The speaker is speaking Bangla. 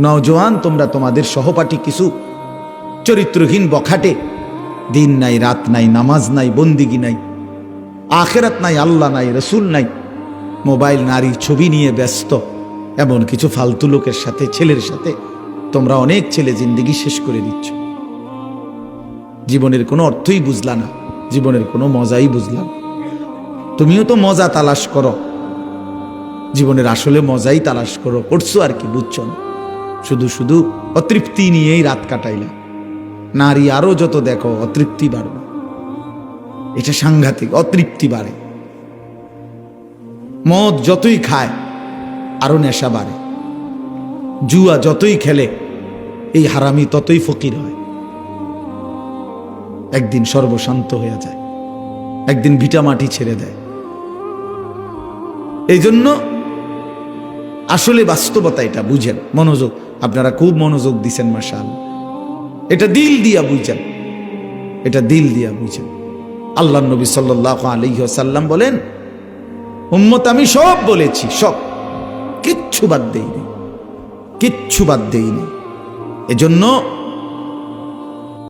নওজোয়ান, তোমরা তোমাদের সহপাঠী কিছু চরিত্রহীন বখাটে, দিন নাই রাত নাই, নামাজ নাই, বন্দিগি নাই, আখেরাত নাই, আল্লাহ নাই, রসুল নাই, মোবাইল, নারী, ছবি নিয়ে ব্যস্ত এমন কিছু ফালতু লোকের সাথে, ছেলের সাথে তোমরা অনেক ছেলে জিন্দেগি শেষ করে দিচ্ছ। জীবনের কোনো অর্থই বুঝলা না, জীবনের কোনো মজাই বুঝলাম। তুমিও তো মজা তালাশ করো, জীবনের আসলে মজাই তালাশ করো, করছো আর কি, বুঝছো না। শুধু শুধু অতৃপ্তি নিয়েই রাত কাটাইলা। নারী আরো যত দেখো অতৃপ্তি বাড়বে, এটা সাংঘাতিক, অতৃপ্তি বাড়ে। মদ যতই খায় আরো নেশা বাড়ে, জুয়া যতই খেলে এই হারামি ততই ফকির হয়। একদিন সর্বশান্ত হয়ে যায়, একদিন ভিটা মাটি ছেড়ে দেয়। এই জন্য আসলে বাস্তবতা এটা বুঝেন, মনোযোগ, আপনারা খুব মনোযোগ দিছেন মাশাআল্লাহ। এটা দিল দিয়া বুঝেন, এটা দিল দিয়া বুঝেন। আল্লাহ নবী সাল্লাল্লাহু আলাইহি ওয়াসাল্লাম বলেন, উম্মত আমি সব বলেছি, সব, কিচ্ছু বাদ দেইনি, কিচ্ছু বাদ দেইনি। এজন্য